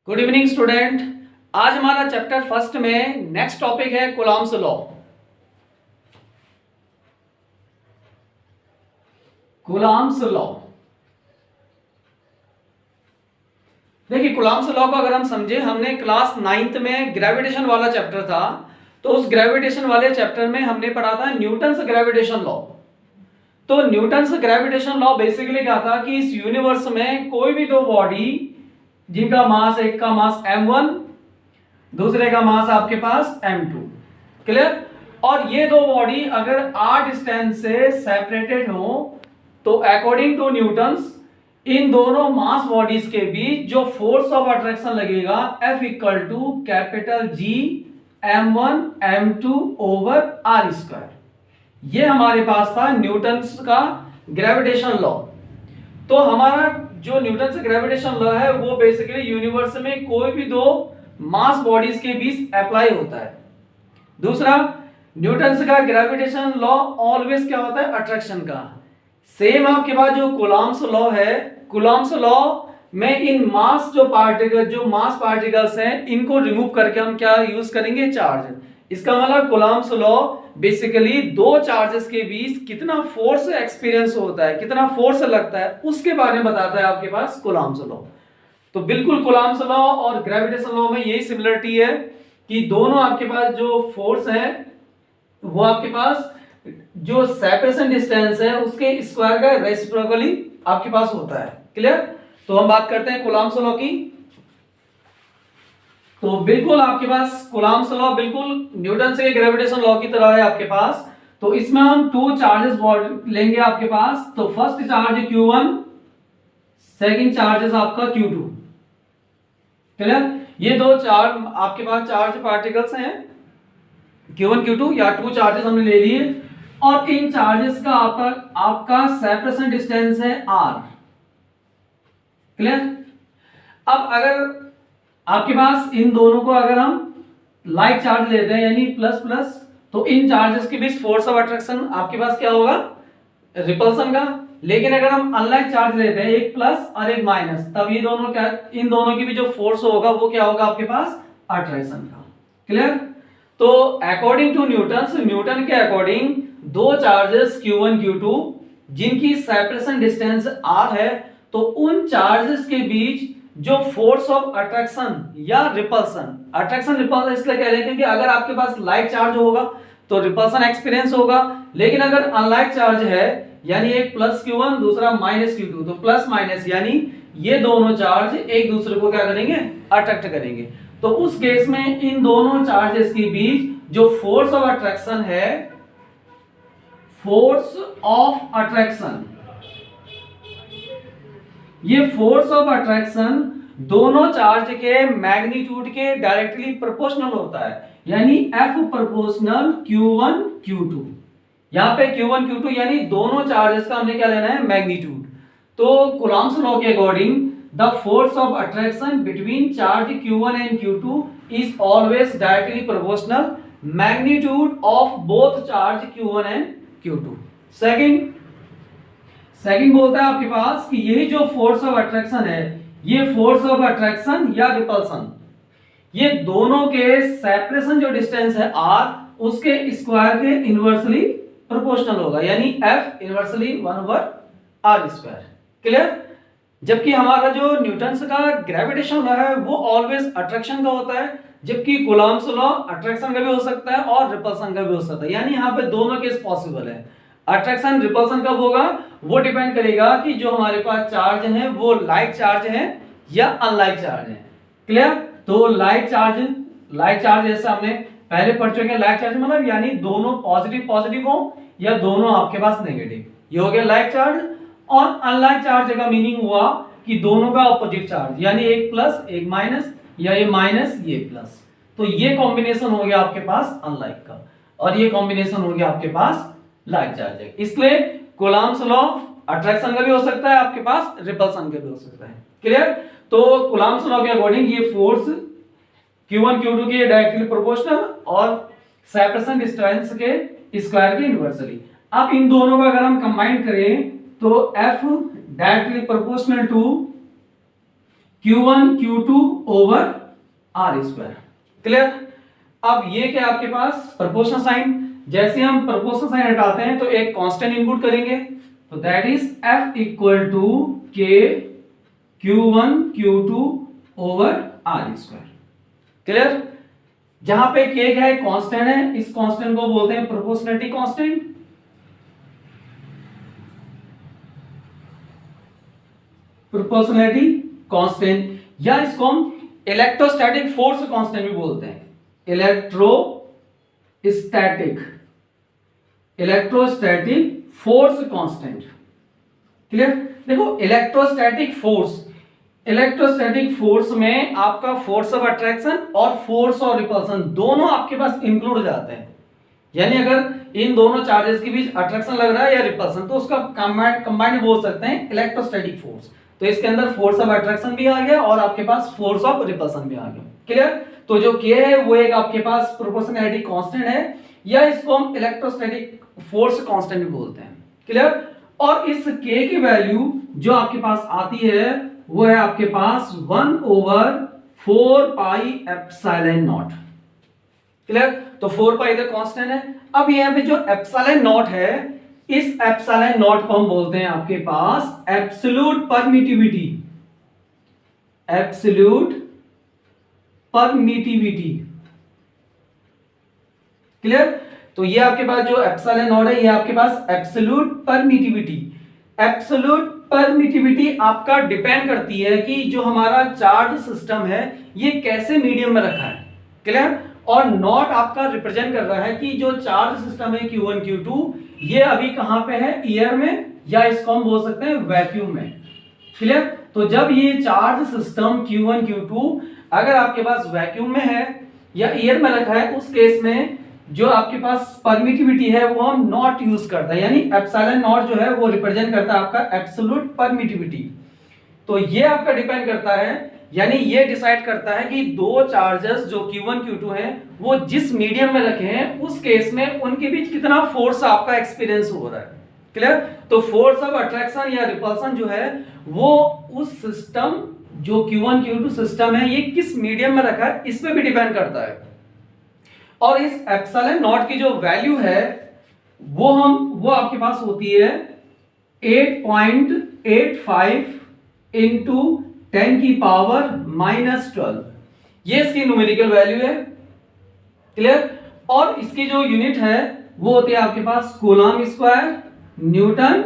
Good evening student. आज हमारा chapter first में नेक्स्ट टॉपिक है कूलॉम्स लॉ। कूलॉम्स लॉ, देखिए कूलॉम्स लॉ को अगर हम समझे, हमने क्लास 9th में ग्रेविटेशन वाला चैप्टर था, तो उस ग्रेविटेशन वाले चैप्टर में हमने पढ़ा था न्यूटन्स ग्रेविटेशन लॉ। तो न्यूटन्स ग्रेविटेशन लॉ बेसिकली क्या था कि इस यूनिवर्स में कोई भी दो बॉडी जिनका मास, एक का मास m1, दूसरे का मास आपके पास m2, क्लियर। और ये दो बॉडी अगर r डिस्टेंस से सेपरेटेड हो तो अकॉर्डिंग टू न्यूटन्स इन दोनों मास बॉडीज के बीच जो फोर्स ऑफ अट्रैक्शन लगेगा F equal to capital G m1 m2 over r square. ये हमारे पास था न्यूटन्स का ग्रेविटेशन लॉ। तो हमारा जो न्यूटन्स ग्रेविटेशन लॉ है वो बेसिकली यूनिवर्स में कोई भी दो मास बॉडीज के बीच अप्लाई होता है। दूसरा, न्यूटन्स का ग्रेविटेशन लॉ ऑलवेज क्या होता है? अट्रैक्शन का। सेम आपके पास जो कूलॉम्स लॉ है, कूलॉम्स लॉ में इन मास जो मास पार्टिकल्स हैं इनको रिमूव करके हम क्या यूज करेंगे? चार्ज। इसका मतलब कूलॉम्स लॉ बेसिकली दो चार्जेस के बीच कितना फोर्स एक्सपीरियंस होता है, कितना फोर्स लगता है, उसके बारे में बताता है आपके पास कूलॉम्स लॉ। तो बिल्कुल कूलॉम्स लॉ और ग्रेविटेशन लॉ में यही सिमिलरिटी है कि दोनों आपके पास जो फोर्स है वो आपके पास जो सेपरेशन डिस्टेंस है उसके स्क्वायर का रेसिप्रोकली आपके पास होता है, क्लियर। तो हम बात करते हैं कूलॉम्स लॉ की। तो बिल्कुल आपके पास कूलॉम्स लॉ बिल्कुल न्यूटन के ग्रेविटेशन लॉ की तरह है आपके पास। तो इसमें हम टू चार्जेस लेंगे आपके पास। तो first charge Q1, second charges आपका Q2, क्लियर। ये दो चार्ज आपके पास चार्ज पार्टिकल्स हैं Q1 Q2 या टू चार्जेस हमने ले लिए और इन चार्जेस का आपका सेपरेशन डिस्टेंस है R, क्लियर। अब अगर आपके पास इन दोनों को अगर हम लाइक चार्ज लेते हैं यानी प्लस प्लस, तो इन चार्जेस के बीच फोर्स ऑफ अट्रैक्शन आपके पास क्या होगा? रिपल्सन का। लेकिन अगर हम अनलाइक चार्ज लेते हैं, एक प्लस और एक माइनस, तब ये दोनों क्या, इन दोनों की भी जो फोर्स होगा वो क्या होगा आपके पास? अट्रैक्शन का, क्लियर। तो अकॉर्डिंग टू न्यूटन के अकॉर्डिंग दो चार्जेस Q1 Q2 जिनकी सेपरेशन डिस्टेंस R है, तो उन चार्जेस के बीच जो फोर्स ऑफ अट्रैक्शन या रिपल्सन, अट्रैक्शन रिपल्सन इसलिए कह रहे हैं क्योंकि अगर आपके पास लाइक चार्ज होगा तो रिपल्सन एक्सपीरियंस होगा, लेकिन अगर अनलाइक चार्ज है यानी एक प्लस Q1 दूसरा माइनस Q2, तो प्लस माइनस यानी ये दोनों चार्ज एक दूसरे को क्या करेंगे? अट्रैक्ट करेंगे। तो उस केस में इन दोनों चार्जेस के बीच जो फोर्स ऑफ अट्रैक्शन है, फोर्स ऑफ अट्रैक्शन, ये फोर्स ऑफ अट्रैक्शन दोनों चार्ज के मैग्नीट्यूड के डायरेक्टली प्रोपोर्शनल होता है, यानी F प्रोपोर्शनल Q1 Q2। यहां पे Q1 Q2 यानी दोनों चार्जेस का हमने क्या लेना है? मैग्नीट्यूड। तो कूलॉम्स लॉ के according the force of attraction between charge Q1 and Q2 is always directly proportional magnitude of both charge Q1 and Q2। Second बोलता है आपके पास कि यही जो फोर्स ऑफ अट्रैक्शन है, ये फोर्स ऑफ अट्रैक्शन या रिपल्सन, ये दोनों के सेपरेशन जो डिस्टेंस है R, उसके स्क्वायर के इनवर्सली प्रोपोर्शनल होगा, यानी F inversely 1/r square, clear. जबकि हमारा जो न्यूटन्स का ग्रेविटेशन लॉ है वो ऑलवेज अट्रैक्शन का होता है, जबकि कूलॉम्स लॉ अट्रैक्शन का भी हो सकता है और रिपल्सन का भी हो सकता है, यानी यहाँ पे दोनों केस पॉसिबल है। अट्रैक्शन रिपल्सन कब होगा वो डिपेंड करेगा कि जो हमारे पास चार्ज है वो लाइक चार्ज है या अनलाइक चार्ज है, क्लियर। तो लाइक चार्ज जैसे हमने पहले पढ़ चुके हैं, लाइक चार्ज मतलब यानी दोनों पॉजिटिव हो या दोनों आपके पास नेगेटिव, ये हो गया लाइक चार्ज। और अनलाइक चार्ज का मीनिंग हुआ कि दोनों का ऑपोजिट चार्ज, यानी एक प्लस एक माइनस या ये माइनस ये प्लस। तो ये कॉम्बिनेशन हो गया आपके पास अनलाइक का और ये कॉम्बिनेशन हो गया आपके पास लाइक चार्ज है। इसलिए कूलॉम्स लॉ अट्रैक्शन का भी हो सकता है आपके पास, रिपल्सन का भी हो सकता है, क्लियर। तो कूलॉम्स लॉ के अकॉर्डिंग ये फोर्स Q1 Q2 के डायरेक्टली प्रोपोर्शनल और सेपरेशन डिस्टेंस के स्क्वायर के इनवर्सली। अब इन दोनों का अगर हम कंबाइन करें तो F directly proportional to Q1 Q2 over r square. Clear? अब ये क्या आपके पास प्रोपोर्शनल साइन, जैसे हम प्रोपोर्शनल साइन हटाते हैं तो एक कांस्टेंट इनपुट करेंगे, तो that is F equal to k Q1 Q2 over r square. Clear? जहां पे के क्या है, कांस्टेंट है, इस कांस्टेंट को बोलते हैं प्रोपोर्शनलिटी कांस्टेंट। प्रोपोर्शनलिटी कांस्टेंट, या इसको हम इलेक्ट्रोस्टैटिक फोर्स कांस्टेंट भी बोलते हैं। Electrostatic force constant. क्लियर? देखो इलेक्ट्रोस्टैटिक फोर्स में आपका फोर्स ऑफ अट्रैक्शन और फोर्स ऑफ रिपल्सन दोनों आपके पास इंक्लूड हो जाते हैं। यानी अगर इन दोनों चार्जेस के बीच अट्रैक्शन लग रहा है या रिपल्सन, तो उसका कंबाइंड बोल सकते हैं इलेक्ट्रोस्टैटिक फोर्स। तो इसके अंदर फोर्स ऑफ अट्रैक्शन भी आ गया और आपके पास फोर्स ऑफ रिपल्सन भी आ गया। क्लियर? तो जो के है वो एक आपके पास प्रोपोर्शनलिटी कांस्टेंट है, या इसको हम इलेक्ट्रोस्टैटिक फोर्स कांस्टेंट भी बोलते हैं। क्लियर? और इस के की वैल्यू जो आपके पास आती है वो है आपके पास 1 over 4 pi epsilon not. Clear? तो 4 पाई तो कांस्टेंट है। अब यहां पे जो एप्सिलॉन नॉट है, इस एप्सिलॉन नॉट को हम बोलते हैं आपके पास absolute permittivity. Absolute permittivity. Clear? तो ये आपके पास जो एप्सिलॉन नॉट है, ये आपके पास एब्सोल्यूट परमिटिविटी। एब्सोल्यूट परमिटिविटी आपका डिपेंड करती है कि जो हमारा चार्ज सिस्टम है ये कैसे मीडियम में रखा है। क्लियर? और नॉट आपका रिप्रेजेंट कर रहा है कि जो चार्ज सिस्टम है Q1 Q2 ये अभी कहां पे है, एयर में, या इसको हम बोल सकते हैं वैक्यूम में। क्लियर? तो जब ये चार्ज सिस्टम Q1 Q2 अगर आपके पास वैक्यूम में है या एयर में रखा है, उस केस में जो आपके पास परमिटिविटी है वो हम नॉट यूज करता है, यानी एप्सिलॉन नॉट जो है वो रिप्रेजेंट करता है आपका एब्सोल्यूट परमिटिविटी। तो ये आपका डिपेंड करता है, यानी ये डिसाइड करता है कि दो चार्जेस जो Q1 Q2 हैं वो जिस मीडियम में रखे हैं उस केस में उनके बीच कितना फोर्स आपका एक्सपीरियंस हो रहा है। क्लियर? तो फोर्स ऑफ अट्रैक्शन या रिपल्सन जो है वो उस सिस्टम जो Q1 Q2 सिस्टम है ये किस मीडियम में रखा है इस पे भी डिपेंड करता है। और इस एप्सिलॉन नॉट की जो वैल्यू है वो आपके पास होती है 8.85 इंटू 10 की पावर -12। ये इसकी न्यूमेरिकल वैल्यू है। क्लियर? और इसकी जो यूनिट है वो होती है आपके पास coulomb square newton,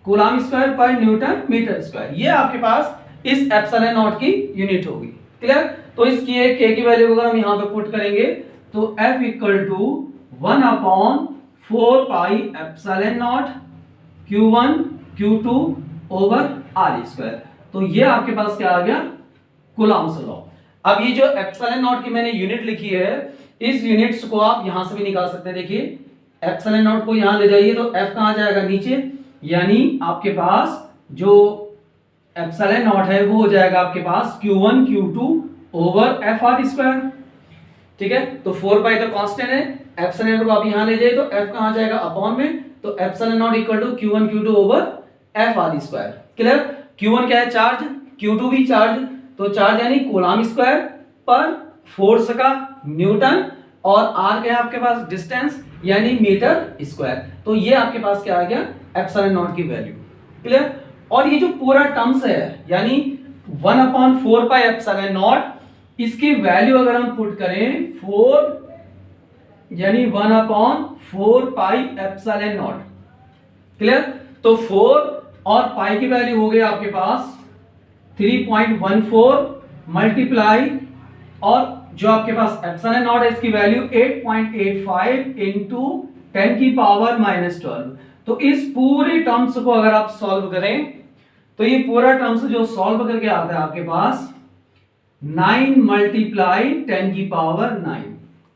coulomb square per newton metre square. ये आपके पास इस एप्सिलॉन नॉट की यूनिट होगी। क्लियर? तो इसकी एक के की वैल्यू अगर हम यहां पे पुट करेंगे तो F equal to 1/4 pi epsilon naught Q1 Q2 over r square. तो ये आपके पास क्या आ गया, कूलम्स लॉ। अब ये जो एप्सिलॉन नॉट की मैंने यूनिट लिखी है, इस यूनिट्स को आप यहां से भी निकाल सकते हैं। देखिए एप्सिलॉन नॉट को यहां ले जाइए तो F कहां जाएगा, नीचे, यानी आपके पास जो एप्सिलॉन नॉट है वो हो जाएगा आपके पास Q1 Q2 over F r square. ठीक है? तो 4 पाई तो कांस्टेंट है, एप्सिलॉन नॉट को आप यहां ले जाइए तो F कहां जाएगा, अपॉन में, तो epsilon naught equal to Q1 Q2 over F r square. Clear? Q1 क्या है, चार्ज, Q2 भी चार्ज, तो चार्ज यानी कूलम स्क्वायर पर फोर्स का न्यूटन, और आर क्या है आपके पास, डिस्टेंस, यानी मीटर स्क्वायर। तो ये आपके पास क्या आ गया, एप्सिलॉन नॉट की वैल्यू। क्लियर? और ये जो पूरा टर्म्स है यानी 1/4 पाई एप्सिलॉन नॉट, इसकी वैल्यू अगर हम पुट करें 4, यानी 1/4 पाई एप्सिलॉन नॉट। क्लियर? तो 4 और पाई की वैल्यू हो गई आपके पास 3.14 मल्टीप्लाई, और जो आपके पास एप्सिलॉन नॉट है इसकी वैल्यू 8.85 इंटू 10 की पावर -12। तो इस पूरे टर्म्स को अगर आप सॉल्व करें तो ये पूरा टर्म्स जो सॉल्व करके आता है आपके पास 9 मल्टीप्लाई 10 की पावर 9।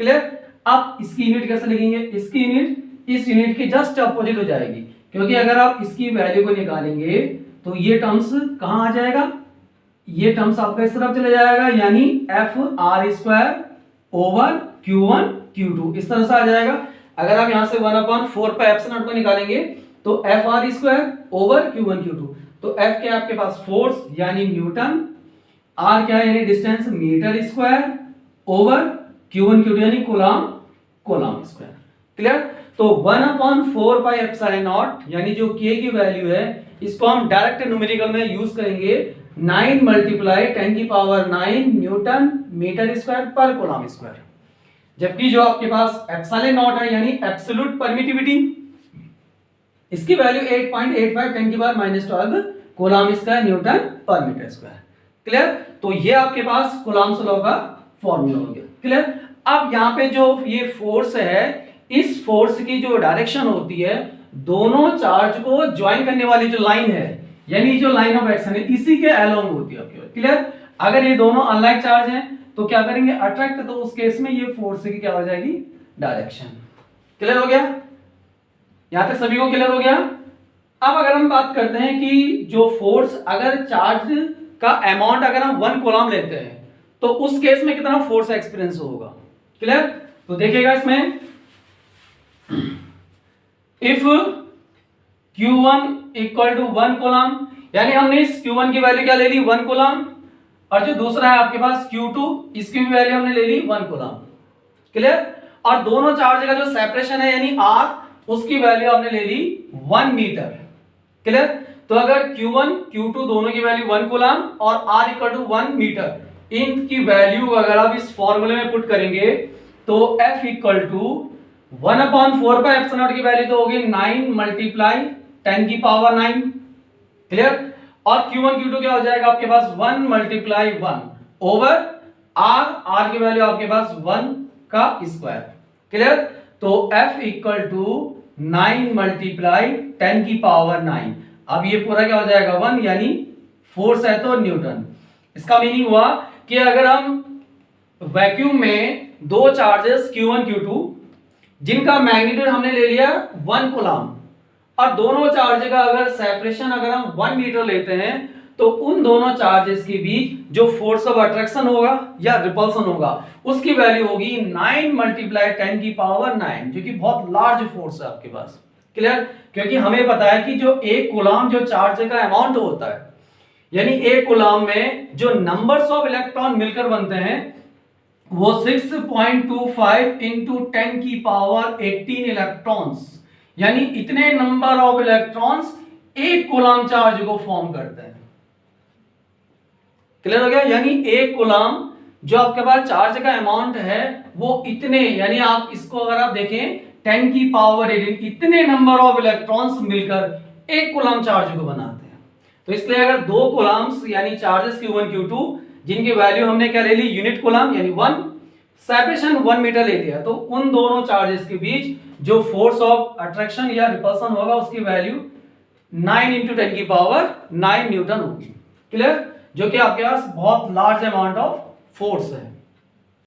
क्लियर? अब इसकी यूनिट कैसे लिखेंगे, इसकी यूनिट इस यूनिट के जस्ट अपोजिट हो जाएगी, क्योंकि अगर आप इसकी वैल्यू को निकालेंगे तो ये टर्म्स कहां आ जाएगा, ये टर्म्स आपका इस तरफ चले जाएगा, यानी F r square over Q1 Q2 इस तरह से आ जाएगा। अगर आप यहां से 1/4 पाई एप्सिलॉन नॉट को निकालेंगे तो F r square over Q1 Q2, तो F क्या है आपके पास, फोर्स यानी न्यूटन, R क्या है यानी distance metre square, over Q1 Q2 यानी कूलम स्क्वायर। क्लियर। तो 1/4 पाई एप्सिलॉन नॉट यानी जो K की वैल्यू है इसको हम डायरेक्ट न्यूमेरिकल में यूज करेंगे 9 × 10⁹ न्यूटन मीटर स्क्वायर पर कूलम स्क्वायर। जबकि जो आपके पास एप्सिलॉन नॉट है यानी एब्सोल्यूट परमिटिविटी, इसकी वैल्यू 8.85 10⁻12 कूलम स्क्वायर न्यूटन पर मीटर स्क्वायर। क्लियर। तो ये आपके पास कूलम्स लॉ का फॉर्मूला हो गया। क्लियर। अब यहाँ पे जो ये फोर्स है, इस फोर्स की जो डायरेक्शन होती है दोनों चार्ज को ज्वाइन करने वाली जो लाइन है यानी जो लाइन ऑफ एक्शन है इसी के अलोंग होती है आपके। क्लियर। अगर ये दोनों अनलाइक चार्ज हैं तो क्या करेंगे, अट्रैक्ट, तो उस केस में ये फोर्स की क्या हो जाएगी, डायरेक्शन। क्लियर हो गया, यहां तक सभी को क्लियर हो गया। अब अगर हम बात करते हैं कि जो फोर्स, अगर चार्ज का अमाउंट अगर हम 1 कूलम लेते हैं तो उस केस में कितना फोर्स एक्सपीरियंस होगा। क्लियर। तो देखिएगा इसमें इफ Q1 = 1 कूलम, यानी हमने इस Q1 की वैल्यू क्या ले ली, 1 कूलम, और जो दूसरा है आपके पास Q2, इसकी भी वैल्यू हमने ले ली 1 कूलम। क्लियर। और दोनों चार्ज का जो सेपरेशन है यानी R, उसकी वैल्यू हमने ले ली 1 मीटर। क्लियर। तो अगर Q1 Q2 दोनों की वैल्यू 1 कूलम और R = 1 मीटर, इनकी वैल्यू अगर आप इस फॉर्मूले में पुट करेंगे तो F = 1/4 पाई एप्सिलॉन नॉट की वैल्यू तो होगी 9 × 10⁹ क्लियर। और Q1 Q2 क्या हो जाएगा आपके पास 1 × 1 ओवर R की वैल्यू आपके पास 1 का स्क्वायर। क्लियर। तो F = 9 × 10⁹। अब ये पूरा क्या हो जाएगा 1, यानी फोर्स है तो न्यूटन। इसका मीनिंग हुआ कि अगर हम वैक्यूम में दो चार्जेस Q1 Q2 जिनका मैग्नीट्यूड हमने ले लिया 1 कूलम और दोनों चार्ज का अगर सेपरेशन अगर हम 1 मीटर लेते हैं तो उन दोनों चार्जेस के बीच जो फोर्स ऑफ अट्रैक्शन होगा या रिपल्सन होगा उसकी वैल्यू होगी 9 × 10⁹, जो कि बहुत लार्ज फोर्स है आपके पास। क्लियर। क्योंकि हमें पता है कि जो एक कूलम जो चार्ज का अमाउंट होता है यानी एक कूलम में जो नंबर्स ऑफ इलेक्ट्रॉन मिलकर बनते हैं वो 6.25 × 10⁻18 इलेक्ट्रॉन्स, यानी इतने नंबर ऑफ इलेक्ट्रॉन्स एक कूलम चार्ज को फॉर्म करते हैं। क्लियर हो गया। यानी एक कूलम जो आपके पास चार्ज का अमाउंट है वो इतने, यानी आप इसको अगर आप देखें 10⁻18 इतने नंबर ऑफ इलेक्ट्रॉन्स मिलकर एक कूलम चार्ज को बनाते हैं। तो इसलिए अगर दो कूलम्स यानी चार्जेस Q1 Q2 जिनकी वैल्यू हमने क्या ले ली, यूनिट कूलम यानी 1, सेपरेशन 1 मीटर ले लिया, तो उन दोनों चार्जेस के बीच जो फोर्स ऑफ अट्रैक्शन या रिपल्सन होगा उसकी वैल्यू 9 × 10⁹ न्यूटन होगी। क्लियर। जो कि आपके पास बहुत लार्ज अमाउंट ऑफ फोर्स है।